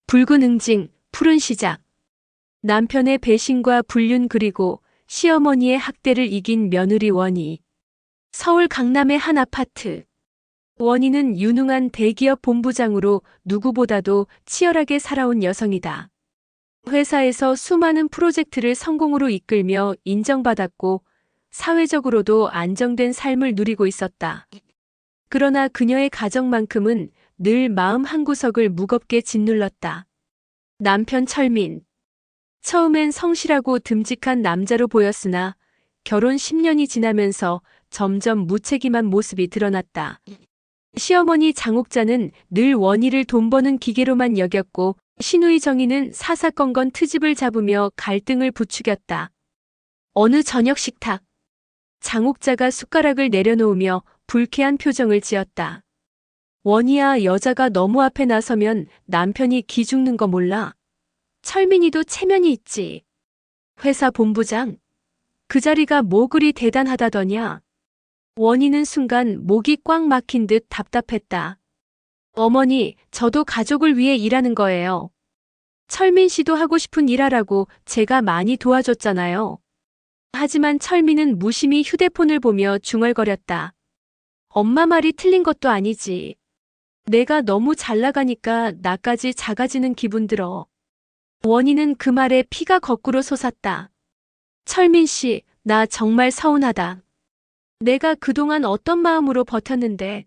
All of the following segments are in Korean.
붉은 응징, 푸른 시작. 남편의 배신과 불륜 그리고 시어머니의 학대를 이긴 며느리 원희. 서울 강남의 한 아파트. 원희는 유능한 대기업 본부장으로 누구보다도 치열하게 살아온 여성이다. 회사에서 수많은 프로젝트를 성공으로 이끌며 인정받았고 사회적으로도 안정된 삶을 누리고 있었다. 그러나 그녀의 가정만큼은 늘 마음 한구석을 무겁게 짓눌렀다. 남편 철민. 처음엔 성실하고 듬직한 남자로 보였으나 결혼 10년이 지나면서 점점 무책임한 모습이 드러났다. 시어머니 장옥자는 늘 원희를 돈 버는 기계로만 여겼고 시누이 정희는 사사건건 트집을 잡으며 갈등을 부추겼다. 어느 저녁 식탁. 장옥자가 숟가락을 내려놓으며 불쾌한 표정을 지었다. 원희야, 여자가 너무 앞에 나서면 남편이 기죽는 거 몰라? 철민이도 체면이 있지. 회사 본부장. 그 자리가 뭐 그리 대단하다더냐. 원희는 순간 목이 꽉 막힌 듯 답답했다. 어머니, 저도 가족을 위해 일하는 거예요. 철민 씨도 하고 싶은 일 하라고 제가 많이 도와줬잖아요. 하지만 철민은 무심히 휴대폰을 보며 중얼거렸다. 엄마 말이 틀린 것도 아니지. 내가 너무 잘 나가니까 나까지 작아지는 기분 들어. 원희는 그 말에 피가 거꾸로 솟았다. 철민 씨, 나 정말 서운하다. 내가 그동안 어떤 마음으로 버텼는데.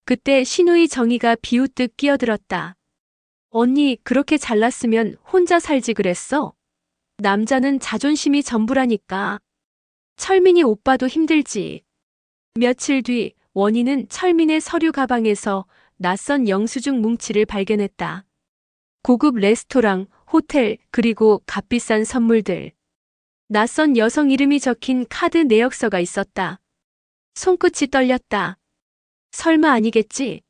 그때 시누이 정희가 비웃듯 끼어들었다. 언니, 그렇게 잘났으면 혼자 살지 그랬어? 남자는 자존심이 전부라니까. 철민이 오빠도 힘들지. 며칠 뒤 원희는 철민의 서류 가방에서 낯선 영수증 뭉치를 발견했다. 고급 레스토랑, 호텔, 그리고 값비싼 선물들. 낯선 여성 이름이 적힌 카드 내역서가 있었다. 손끝이 떨렸다. 설마 아니겠지?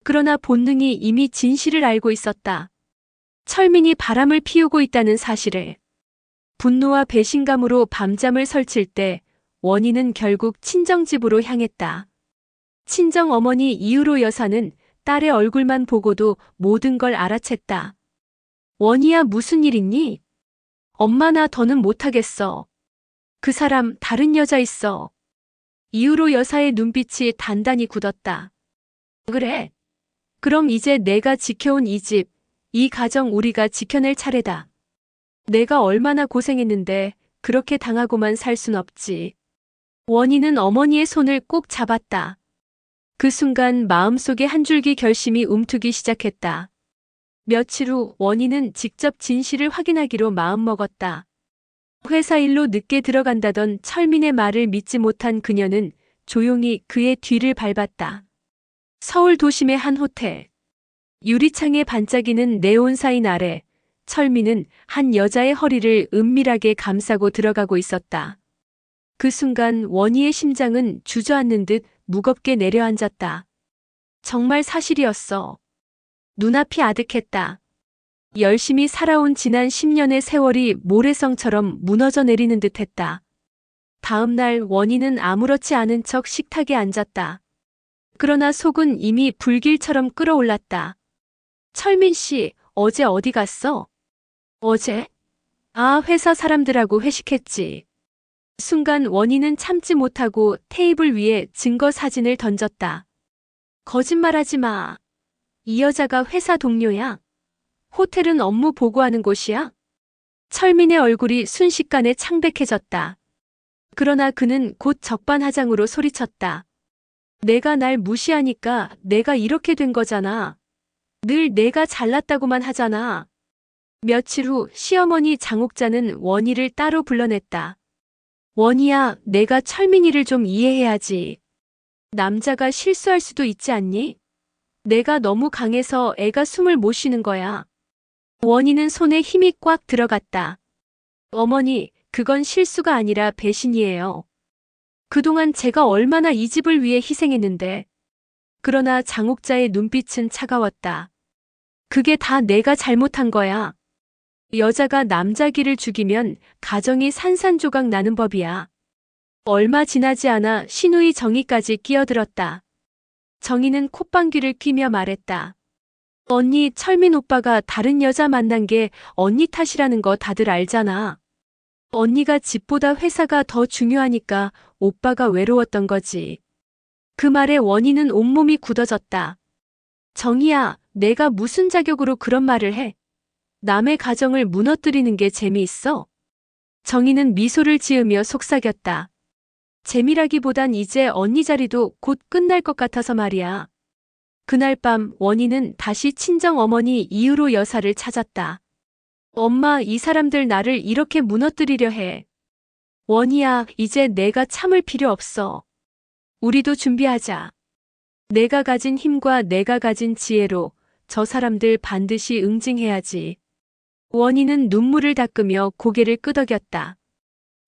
그러나 본능이 이미 진실을 알고 있었다. 철민이 바람을 피우고 있다는 사실을. 분노와 배신감으로 밤잠을 설칠 때 원희는 결국 친정집으로 향했다. 친정 어머니 이유로 여사는 딸의 얼굴만 보고도 모든 걸 알아챘다. 원희야, 무슨 일 있니? 엄마, 나 더는 못하겠어. 그 사람 다른 여자 있어. 이후로 여사의 눈빛이 단단히 굳었다. 그래. 그럼 이제 내가 지켜온 이 집, 이 가정 우리가 지켜낼 차례다. 내가 얼마나 고생했는데 그렇게 당하고만 살 순 없지. 원희는 어머니의 손을 꼭 잡았다. 그 순간 마음속에 한 줄기 결심이 움트기 시작했다. 며칠 후 원희는 직접 진실을 확인하기로 마음먹었다. 회사 일로 늦게 들어간다던 철민의 말을 믿지 못한 그녀는 조용히 그의 뒤를 밟았다. 서울 도심의 한 호텔. 유리창에 반짝이는 네온 사인 아래 철민은 한 여자의 허리를 은밀하게 감싸고 들어가고 있었다. 그 순간 원희의 심장은 주저앉는 듯 무겁게 내려앉았다. 정말 사실이었어. 눈앞이 아득했다. 열심히 살아온 지난 10년의 세월이 모래성처럼 무너져 내리는 듯했다. 다음 날 원희는 아무렇지 않은 척 식탁에 앉았다. 그러나 속은 이미 불길처럼 끓어올랐다. 철민 씨, 어제 어디 갔어? 어제? 아, 회사 사람들하고 회식했지. 순간 원희는 참지 못하고 테이블 위에 증거 사진을 던졌다. 거짓말하지 마. 이 여자가 회사 동료야. 호텔은 업무 보고하는 곳이야. 철민의 얼굴이 순식간에 창백해졌다. 그러나 그는 곧 적반하장으로 소리쳤다. 내가 날 무시하니까 내가 이렇게 된 거잖아. 늘 내가 잘났다고만 하잖아. 며칠 후 시어머니 장옥자는 원희를 따로 불러냈다. 원희야, 내가 철민이를 좀 이해해야지. 남자가 실수할 수도 있지 않니? 내가 너무 강해서 애가 숨을 못 쉬는 거야. 원희는 손에 힘이 꽉 들어갔다. 어머니, 그건 실수가 아니라 배신이에요. 그동안 제가 얼마나 이 집을 위해 희생했는데. 그러나 장옥자의 눈빛은 차가웠다. 그게 다 내가 잘못한 거야. 여자가 남자기를 죽이면 가정이 산산조각 나는 법이야. 얼마 지나지 않아 시누이 정희까지 끼어들었다. 정희는 콧방귀를 뀌며 말했다. 언니, 철민 오빠가 다른 여자 만난 게 언니 탓이라는 거 다들 알잖아. 언니가 집보다 회사가 더 중요하니까 오빠가 외로웠던 거지. 그 말에 원희는 온몸이 굳어졌다. 정희야, 내가 무슨 자격으로 그런 말을 해? 남의 가정을 무너뜨리는 게 재미있어? 정희는 미소를 지으며 속삭였다. 재미라기보단 이제 언니 자리도 곧 끝날 것 같아서 말이야. 그날 밤 원희는 다시 친정 어머니 이유로 여사를 찾았다. 엄마, 이 사람들 나를 이렇게 무너뜨리려 해. 원희야, 이제 내가 참을 필요 없어. 우리도 준비하자. 내가 가진 힘과 내가 가진 지혜로 저 사람들 반드시 응징해야지. 원희는 눈물을 닦으며 고개를 끄덕였다.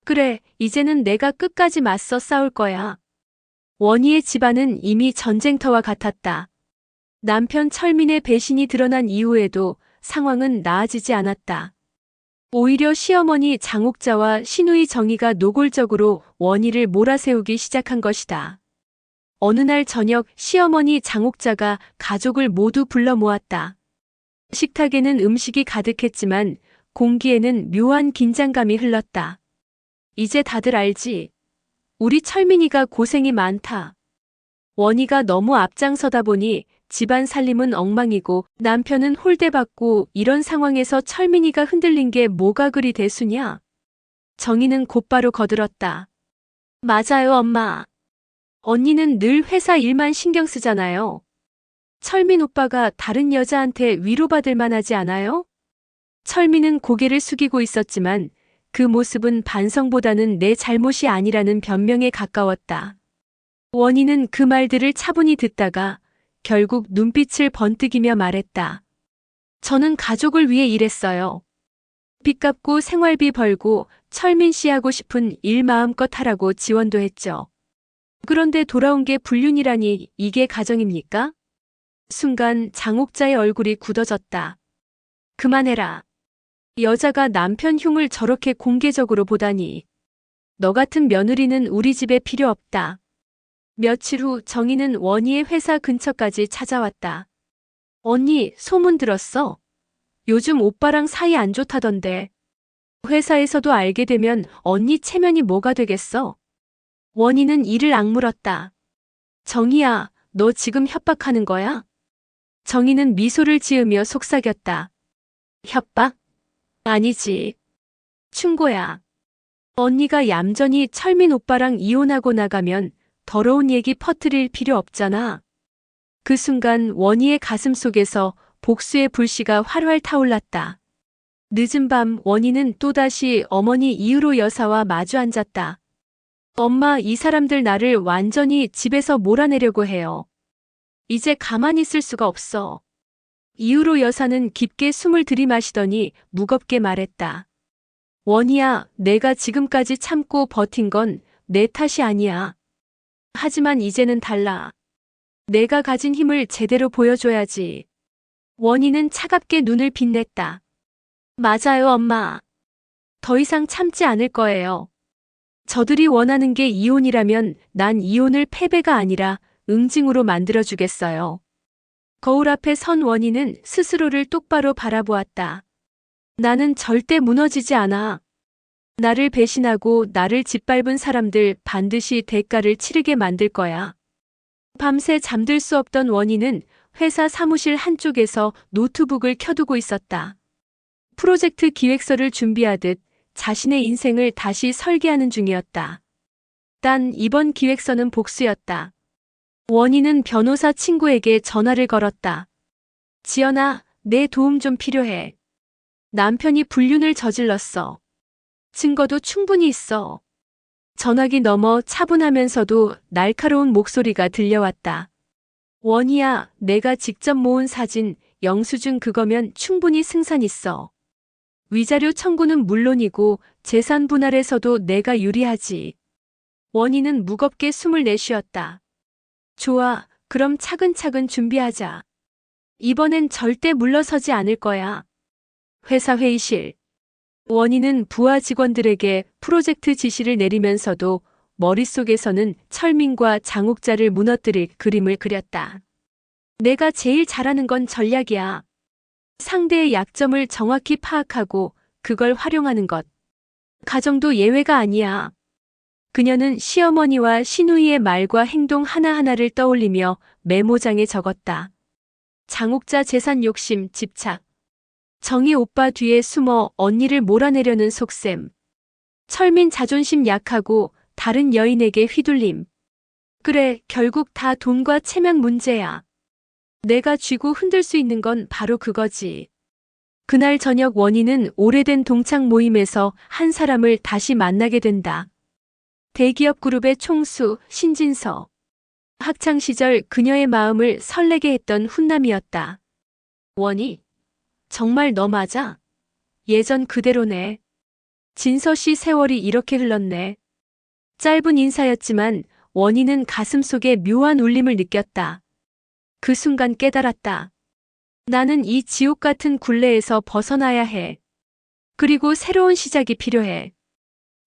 그래, 이제는 내가 끝까지 맞서 싸울 거야. 원희의 집안은 이미 전쟁터와 같았다. 남편 철민의 배신이 드러난 이후에도 상황은 나아지지 않았다. 오히려 시어머니 장옥자와 시누이 정희가 노골적으로 원희를 몰아세우기 시작한 것이다. 어느 날 저녁 시어머니 장옥자가 가족을 모두 불러 모았다. 식탁에는 음식이 가득했지만 공기에는 묘한 긴장감이 흘렀다. 이제 다들 알지? 우리 철민이가 고생이 많다. 원희가 너무 앞장서다 보니 집안 살림은 엉망이고 남편은 홀대받고 이런 상황에서 철민이가 흔들린 게 뭐가 그리 대수냐? 정희는 곧바로 거들었다. 맞아요, 엄마. 언니는 늘 회사 일만 신경 쓰잖아요. 철민 오빠가 다른 여자한테 위로받을 만하지 않아요? 철민은 고개를 숙이고 있었지만 그 모습은 반성보다는 내 잘못이 아니라는 변명에 가까웠다. 원희는 그 말들을 차분히 듣다가 결국 눈빛을 번뜩이며 말했다. 저는 가족을 위해 일했어요. 빚 갚고 생활비 벌고 철민 씨 하고 싶은 일 마음껏 하라고 지원도 했죠. 그런데 돌아온 게 불륜이라니 이게 가정입니까? 순간 장옥자의 얼굴이 굳어졌다. 그만해라. 여자가 남편 흉을 저렇게 공개적으로 보다니. 너 같은 며느리는 우리 집에 필요 없다. 며칠 후 정희는 원희의 회사 근처까지 찾아왔다. 언니, 소문 들었어? 요즘 오빠랑 사이 안 좋다던데. 회사에서도 알게 되면 언니 체면이 뭐가 되겠어? 원희는 이를 악물었다. 정희야, 너 지금 협박하는 거야? 정희는 미소를 지으며 속삭였다. 협박? 아니지. 충고야. 언니가 얌전히 철민 오빠랑 이혼하고 나가면 더러운 얘기 퍼뜨릴 필요 없잖아. 그 순간 원희의 가슴 속에서 복수의 불씨가 활활 타올랐다. 늦은 밤 원희는 또다시 어머니 이유로 여사와 마주 앉았다. 엄마, 이 사람들 나를 완전히 집에서 몰아내려고 해요. 이제 가만히 있을 수가 없어. 이후로 여사는 깊게 숨을 들이마시더니 무겁게 말했다. 원희야, 내가 지금까지 참고 버틴 건 내 탓이 아니야. 하지만 이제는 달라. 내가 가진 힘을 제대로 보여줘야지. 원희는 차갑게 눈을 빛냈다. 맞아요, 엄마. 더 이상 참지 않을 거예요. 저들이 원하는 게 이혼이라면 난 이혼을 패배가 아니라 응징으로 만들어주겠어요. 거울 앞에 선 원희는 스스로를 똑바로 바라보았다. 나는 절대 무너지지 않아. 나를 배신하고 나를 짓밟은 사람들 반드시 대가를 치르게 만들 거야. 밤새 잠들 수 없던 원희는 회사 사무실 한쪽에서 노트북을 켜두고 있었다. 프로젝트 기획서를 준비하듯 자신의 인생을 다시 설계하는 중이었다. 단 이번 기획서는 복수였다. 원희는 변호사 친구에게 전화를 걸었다. 지연아, 내 도움 좀 필요해. 남편이 불륜을 저질렀어. 증거도 충분히 있어. 전화기 너머 차분하면서도 날카로운 목소리가 들려왔다. 원희야, 내가 직접 모은 사진, 영수증 그거면 충분히 승산 있어. 위자료 청구는 물론이고 재산 분할에서도 내가 유리하지. 원희는 무겁게 숨을 내쉬었다. 좋아, 그럼 차근차근 준비하자. 이번엔 절대 물러서지 않을 거야. 회사 회의실. 원희는 부하 직원들에게 프로젝트 지시를 내리면서도 머릿속에서는 철민과 장옥자를 무너뜨릴 그림을 그렸다. 내가 제일 잘하는 건 전략이야. 상대의 약점을 정확히 파악하고 그걸 활용하는 것. 가정도 예외가 아니야. 그녀는 시어머니와 시누이의 말과 행동 하나하나를 떠올리며 메모장에 적었다. 장옥자 재산 욕심, 집착. 정희 오빠 뒤에 숨어 언니를 몰아내려는 속셈. 철민 자존심 약하고 다른 여인에게 휘둘림. 그래, 결국 다 돈과 체면 문제야. 내가 쥐고 흔들 수 있는 건 바로 그거지. 그날 저녁 원희는 오래된 동창 모임에서 한 사람을 다시 만나게 된다. 대기업 그룹의 총수 신진서. 학창시절 그녀의 마음을 설레게 했던 훈남이었다. 원희, 정말 너 맞아? 예전 그대로네. 진서 씨 세월이 이렇게 흘렀네. 짧은 인사였지만 원희는 가슴속에 묘한 울림을 느꼈다. 그 순간 깨달았다. 나는 이 지옥 같은 굴레에서 벗어나야 해. 그리고 새로운 시작이 필요해.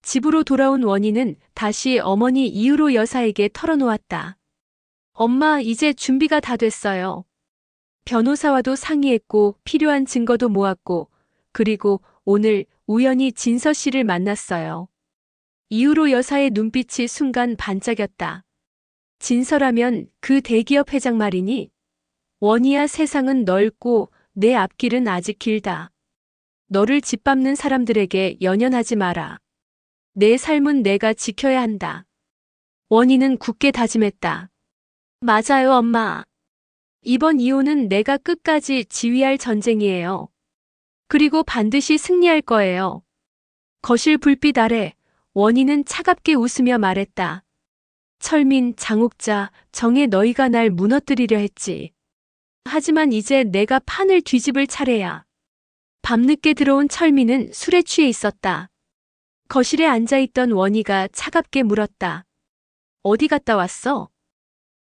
집으로 돌아온 원희는 다시 어머니 이유로 여사에게 털어놓았다. 엄마, 이제 준비가 다 됐어요. 변호사와도 상의했고 필요한 증거도 모았고 그리고 오늘 우연히 진서 씨를 만났어요. 이후로 여사의 눈빛이 순간 반짝였다. 진서라면 그 대기업 회장 말이니? 원희야, 세상은 넓고 내 앞길은 아직 길다. 너를 짓밟는 사람들에게 연연하지 마라. 내 삶은 내가 지켜야 한다. 원희는 굳게 다짐했다. 맞아요, 엄마. 이번 이혼은 내가 끝까지 지휘할 전쟁이에요. 그리고 반드시 승리할 거예요. 거실 불빛 아래 원희는 차갑게 웃으며 말했다. 철민, 장옥자, 정혜, 너희가 날 무너뜨리려 했지. 하지만 이제 내가 판을 뒤집을 차례야. 밤늦게 들어온 철민은 술에 취해 있었다. 거실에 앉아있던 원희가 차갑게 물었다. 어디 갔다 왔어?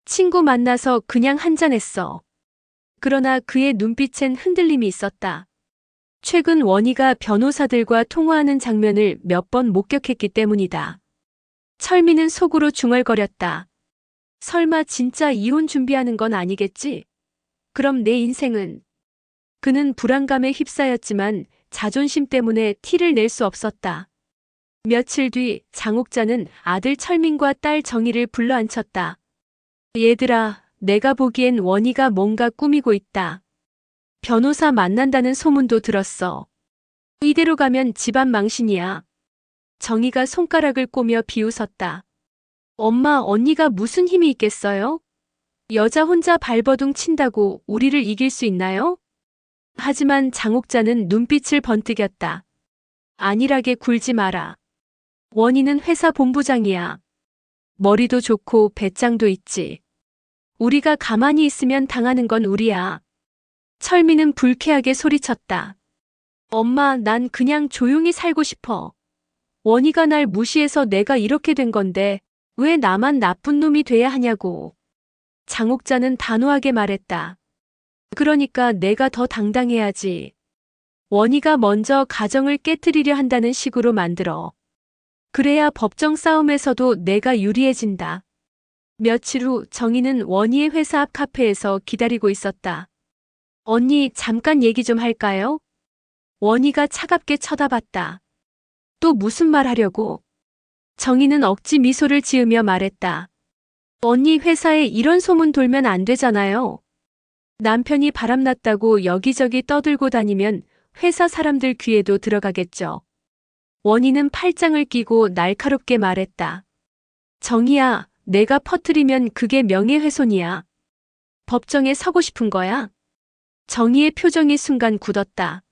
친구 만나서 그냥 한잔했어. 그러나 그의 눈빛엔 흔들림이 있었다. 최근 원희가 변호사들과 통화하는 장면을 몇 번 목격했기 때문이다. 철민은 속으로 중얼거렸다. 설마 진짜 이혼 준비하는 건 아니겠지? 그럼 내 인생은? 그는 불안감에 휩싸였지만 자존심 때문에 티를 낼 수 없었다. 며칠 뒤 장옥자는 아들 철민과 딸 정희를 불러앉혔다. 얘들아, 내가 보기엔 원희가 뭔가 꾸미고 있다. 변호사 만난다는 소문도 들었어. 이대로 가면 집안 망신이야. 정희가 손가락을 꼬며 비웃었다. 엄마, 언니가 무슨 힘이 있겠어요? 여자 혼자 발버둥 친다고 우리를 이길 수 있나요? 하지만 장옥자는 눈빛을 번뜩였다. 안일하게 굴지 마라. 원희는 회사 본부장이야. 머리도 좋고 배짱도 있지. 우리가 가만히 있으면 당하는 건 우리야. 철민은 불쾌하게 소리쳤다. 엄마, 난 그냥 조용히 살고 싶어. 원희가 날 무시해서 내가 이렇게 된 건데 왜 나만 나쁜 놈이 돼야 하냐고. 장옥자는 단호하게 말했다. 그러니까 내가 더 당당해야지. 원희가 먼저 가정을 깨트리려 한다는 식으로 만들어. 그래야 법정 싸움에서도 내가 유리해진다. 며칠 후 정희는 원희의 회사 앞 카페에서 기다리고 있었다. 언니, 잠깐 얘기 좀 할까요? 원희가 차갑게 쳐다봤다. 또 무슨 말 하려고? 정희는 억지 미소를 지으며 말했다. 언니, 회사에 이런 소문 돌면 안 되잖아요. 남편이 바람났다고 여기저기 떠들고 다니면 회사 사람들 귀에도 들어가겠죠. 원희는 팔짱을 끼고 날카롭게 말했다. 정희야, 내가 퍼뜨리면 그게 명예훼손이야. 법정에 서고 싶은 거야? 정희의 표정이 순간 굳었다.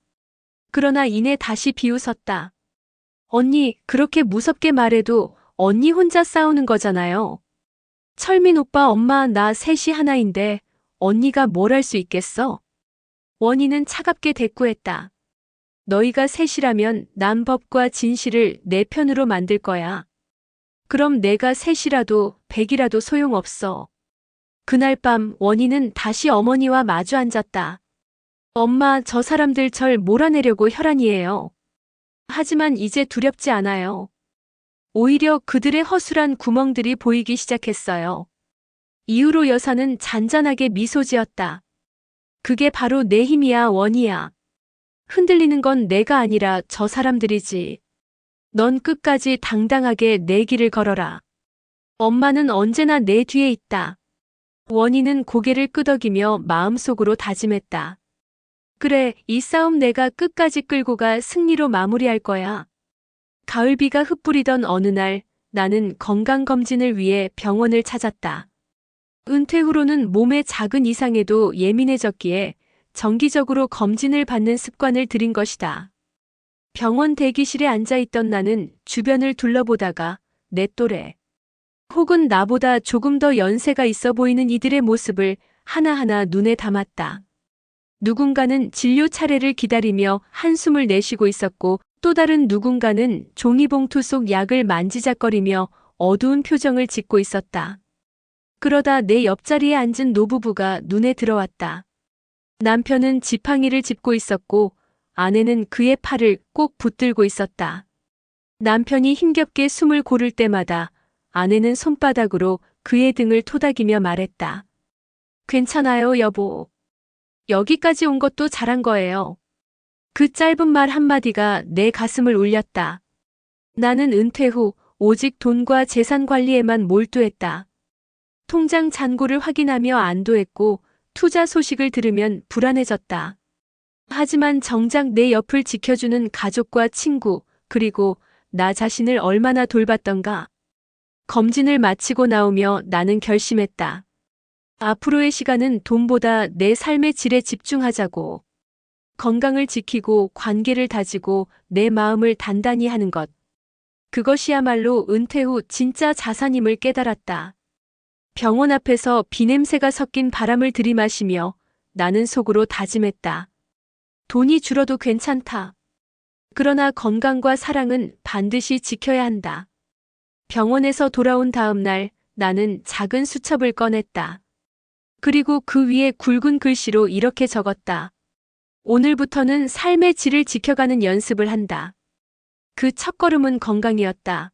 그러나 이내 다시 비웃었다. 언니, 그렇게 무섭게 말해도 언니 혼자 싸우는 거잖아요. 철민 오빠, 엄마, 나 셋이 하나인데 언니가 뭘 할 수 있겠어? 원희는 차갑게 대꾸했다. 너희가 셋이라면 난 법과 진실을 내 편으로 만들 거야. 그럼 내가 셋이라도 백이라도 소용없어. 그날 밤 원희는 다시 어머니와 마주 앉았다. 엄마, 저 사람들 절 몰아내려고 혈안이에요. 하지만 이제 두렵지 않아요. 오히려 그들의 허술한 구멍들이 보이기 시작했어요. 이후로 여사는 잔잔하게 미소 지었다. 그게 바로 내 힘이야, 원희야. 흔들리는 건 내가 아니라 저 사람들이지. 넌 끝까지 당당하게 내 길을 걸어라. 엄마는 언제나 내 뒤에 있다. 원희는 고개를 끄덕이며 마음속으로 다짐했다. 그래, 이 싸움 내가 끝까지 끌고 가 승리로 마무리할 거야. 가을비가 흩뿌리던 어느 날 나는 건강검진을 위해 병원을 찾았다. 은퇴 후로는 몸의 작은 이상에도 예민해졌기에 정기적으로 검진을 받는 습관을 들인 것이다. 병원 대기실에 앉아있던 나는 주변을 둘러보다가 내 또래, 혹은 나보다 조금 더 연세가 있어 보이는 이들의 모습을 하나하나 눈에 담았다. 누군가는 진료 차례를 기다리며 한숨을 내쉬고 있었고 또 다른 누군가는 종이봉투 속 약을 만지작거리며 어두운 표정을 짓고 있었다. 그러다 내 옆자리에 앉은 노부부가 눈에 들어왔다. 남편은 지팡이를 짚고 있었고 아내는 그의 팔을 꼭 붙들고 있었다. 남편이 힘겹게 숨을 고를 때마다 아내는 손바닥으로 그의 등을 토닥이며 말했다. 괜찮아요, 여보. 여기까지 온 것도 잘한 거예요. 그 짧은 말 한마디가 내 가슴을 울렸다. 나는 은퇴 후 오직 돈과 재산 관리에만 몰두했다. 통장 잔고를 확인하며 안도했고 투자 소식을 들으면 불안해졌다. 하지만 정작 내 옆을 지켜주는 가족과 친구, 그리고 나 자신을 얼마나 돌봤던가. 검진을 마치고 나오며 나는 결심했다. 앞으로의 시간은 돈보다 내 삶의 질에 집중하자고. 건강을 지키고 관계를 다지고 내 마음을 단단히 하는 것. 그것이야말로 은퇴 후 진짜 자산임을 깨달았다. 병원 앞에서 비냄새가 섞인 바람을 들이마시며 나는 속으로 다짐했다. 돈이 줄어도 괜찮다. 그러나 건강과 사랑은 반드시 지켜야 한다. 병원에서 돌아온 다음 날 나는 작은 수첩을 꺼냈다. 그리고 그 위에 굵은 글씨로 이렇게 적었다. 오늘부터는 삶의 질을 지켜가는 연습을 한다. 그 첫걸음은 건강이었다.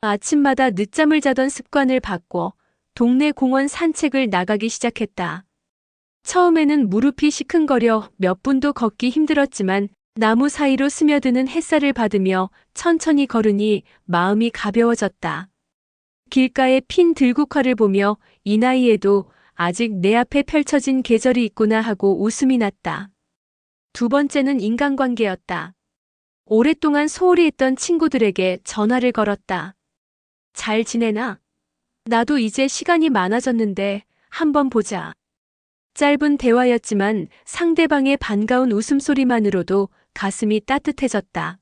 아침마다 늦잠을 자던 습관을 바꿔 동네 공원 산책을 나가기 시작했다. 처음에는 무릎이 시큰거려 몇 분도 걷기 힘들었지만 나무 사이로 스며드는 햇살을 받으며 천천히 걸으니 마음이 가벼워졌다. 길가의 핀 들국화를 보며 이 나이에도 아직 내 앞에 펼쳐진 계절이 있구나 하고 웃음이 났다. 두 번째는 인간관계였다. 오랫동안 소홀히 했던 친구들에게 전화를 걸었다. 잘 지내나? 나도 이제 시간이 많아졌는데 한번 보자. 짧은 대화였지만 상대방의 반가운 웃음소리만으로도 가슴이 따뜻해졌다.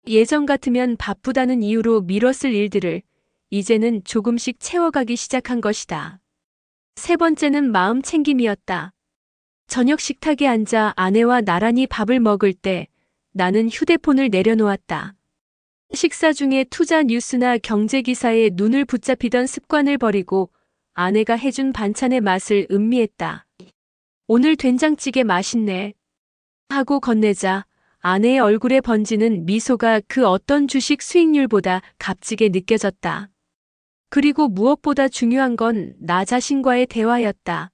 예전 같으면 바쁘다는 이유로 미뤘을 일들을 이제는 조금씩 채워가기 시작한 것이다. 세 번째는 마음 챙김이었다. 저녁 식탁에 앉아 아내와 나란히 밥을 먹을 때 나는 휴대폰을 내려놓았다. 식사 중에 투자 뉴스나 경제 기사에 눈을 붙잡히던 습관을 버리고 아내가 해준 반찬의 맛을 음미했다. 오늘 된장찌개 맛있네. 하고 건네자 아내의 얼굴에 번지는 미소가 그 어떤 주식 수익률보다 값지게 느껴졌다. 그리고 무엇보다 중요한 건 나 자신과의 대화였다.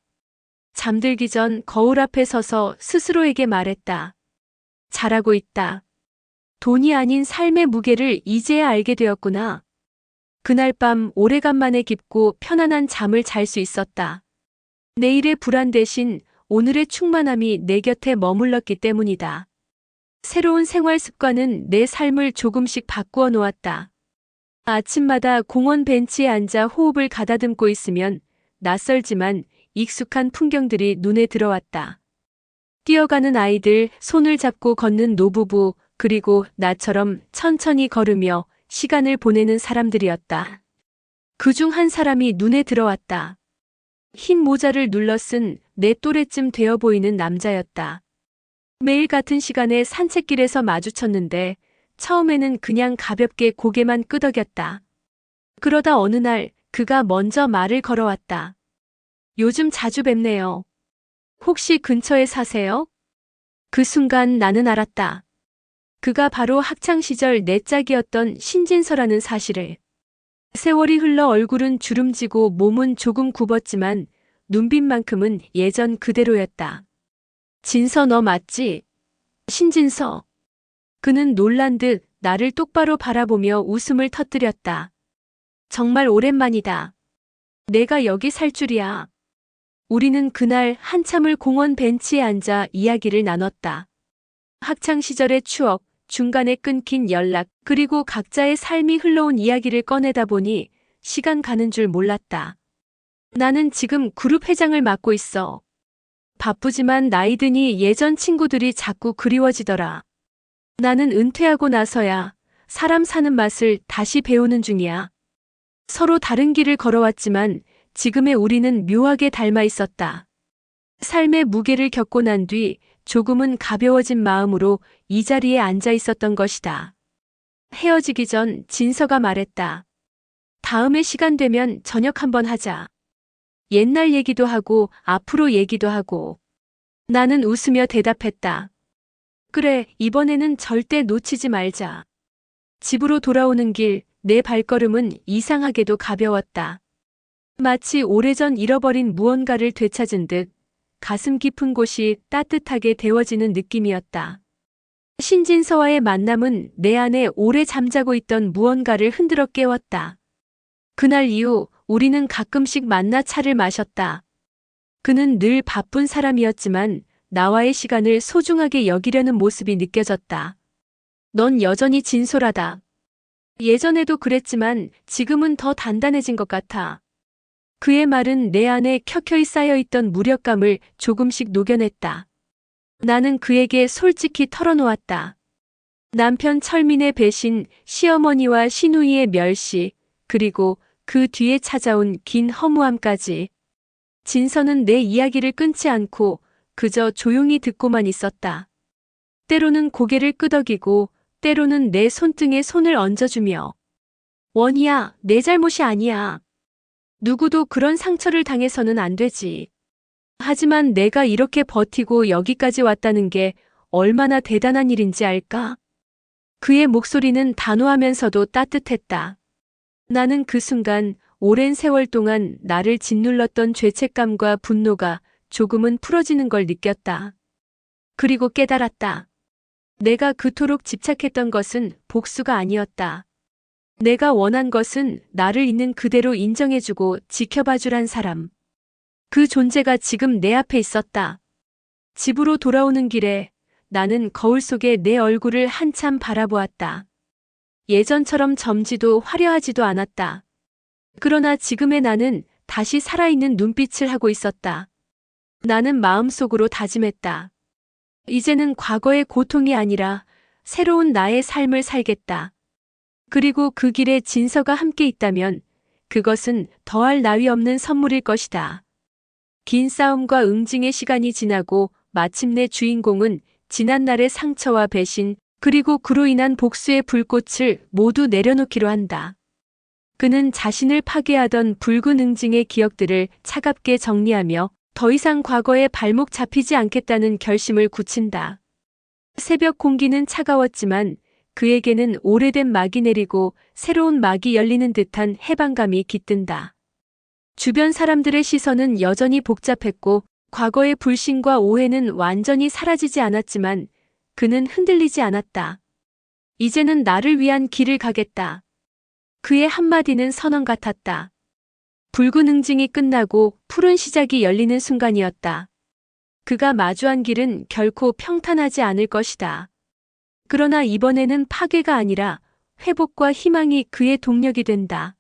잠들기 전 거울 앞에 서서 스스로에게 말했다. 잘하고 있다. 돈이 아닌 삶의 무게를 이제야 알게 되었구나. 그날 밤 오래간만에 깊고 편안한 잠을 잘 수 있었다. 내일의 불안 대신 오늘의 충만함이 내 곁에 머물렀기 때문이다. 새로운 생활 습관은 내 삶을 조금씩 바꾸어 놓았다. 아침마다 공원 벤치에 앉아 호흡을 가다듬고 있으면 낯설지만 익숙한 풍경들이 눈에 들어왔다. 뛰어가는 아이들, 손을 잡고 걷는 노부부, 그리고 나처럼 천천히 걸으며 시간을 보내는 사람들이었다. 그중 한 사람이 눈에 들어왔다. 흰 모자를 눌러 쓴 내 또래쯤 되어 보이는 남자였다. 매일 같은 시간에 산책길에서 마주쳤는데 처음에는 그냥 가볍게 고개만 끄덕였다. 그러다 어느 날 그가 먼저 말을 걸어왔다. 요즘 자주 뵙네요. 혹시 근처에 사세요? 그 순간 나는 알았다. 그가 바로 학창시절 내 짝이었던 신진서라는 사실을. 세월이 흘러 얼굴은 주름지고 몸은 조금 굽었지만 눈빛만큼은 예전 그대로였다. 진서 너 맞지? 신진서. 그는 놀란 듯 나를 똑바로 바라보며 웃음을 터뜨렸다. 정말 오랜만이다. 내가 여기 살 줄이야. 우리는 그날 한참을 공원 벤치에 앉아 이야기를 나눴다. 학창 시절의 추억, 중간에 끊긴 연락, 그리고 각자의 삶이 흘러온 이야기를 꺼내다 보니 시간 가는 줄 몰랐다. 나는 지금 그룹 회장을 맡고 있어. 바쁘지만 나이 드니 예전 친구들이 자꾸 그리워지더라. 나는 은퇴하고 나서야 사람 사는 맛을 다시 배우는 중이야. 서로 다른 길을 걸어왔지만 지금의 우리는 묘하게 닮아 있었다. 삶의 무게를 겪고 난 뒤 조금은 가벼워진 마음으로 이 자리에 앉아 있었던 것이다. 헤어지기 전 진서가 말했다. 다음에 시간 되면 저녁 한번 하자. 옛날 얘기도 하고 앞으로 얘기도 하고. 나는 웃으며 대답했다. 그래, 이번에는 절대 놓치지 말자. 집으로 돌아오는 길, 내 발걸음은 이상하게도 가벼웠다. 마치 오래전 잃어버린 무언가를 되찾은 듯 가슴 깊은 곳이 따뜻하게 데워지는 느낌이었다. 신진서와의 만남은 내 안에 오래 잠자고 있던 무언가를 흔들어 깨웠다. 그날 이후 우리는 가끔씩 만나 차를 마셨다. 그는 늘 바쁜 사람이었지만 나와의 시간을 소중하게 여기려는 모습이 느껴졌다. 넌 여전히 진솔하다. 예전에도 그랬지만 지금은 더 단단해진 것 같아. 그의 말은 내 안에 켜켜이 쌓여있던 무력감을 조금씩 녹여냈다. 나는 그에게 솔직히 털어놓았다. 남편 철민의 배신, 시어머니와 시누이의 멸시, 그리고 그 뒤에 찾아온 긴 허무함까지. 진서는 내 이야기를 끊지 않고 그저 조용히 듣고만 있었다. 때로는 고개를 끄덕이고 때로는 내 손등에 손을 얹어주며 원희야, 내 잘못이 아니야. 누구도 그런 상처를 당해서는 안 되지. 하지만 내가 이렇게 버티고 여기까지 왔다는 게 얼마나 대단한 일인지 알까? 그의 목소리는 단호하면서도 따뜻했다. 나는 그 순간 오랜 세월 동안 나를 짓눌렀던 죄책감과 분노가 조금은 풀어지는 걸 느꼈다. 그리고 깨달았다. 내가 그토록 집착했던 것은 복수가 아니었다. 내가 원한 것은 나를 있는 그대로 인정해주고 지켜봐주란 사람. 그 존재가 지금 내 앞에 있었다. 집으로 돌아오는 길에 나는 거울 속에 내 얼굴을 한참 바라보았다. 예전처럼 젊지도 화려하지도 않았다. 그러나 지금의 나는 다시 살아있는 눈빛을 하고 있었다. 나는 마음속으로 다짐했다. 이제는 과거의 고통이 아니라 새로운 나의 삶을 살겠다. 그리고 그 길에 진서가 함께 있다면 그것은 더할 나위 없는 선물일 것이다. 긴 싸움과 응징의 시간이 지나고 마침내 주인공은 지난날의 상처와 배신, 그리고 그로 인한 복수의 불꽃을 모두 내려놓기로 한다. 그는 자신을 파괴하던 붉은 응징의 기억들을 차갑게 정리하며 더 이상 과거에 발목 잡히지 않겠다는 결심을 굳힌다. 새벽 공기는 차가웠지만 그에게는 오래된 막이 내리고 새로운 막이 열리는 듯한 해방감이 깃든다. 주변 사람들의 시선은 여전히 복잡했고 과거의 불신과 오해는 완전히 사라지지 않았지만 그는 흔들리지 않았다. 이제는 나를 위한 길을 가겠다. 그의 한마디는 선언 같았다. 붉은 응징이 끝나고 푸른 시작이 열리는 순간이었다. 그가 마주한 길은 결코 평탄하지 않을 것이다. 그러나 이번에는 파괴가 아니라 회복과 희망이 그의 동력이 된다.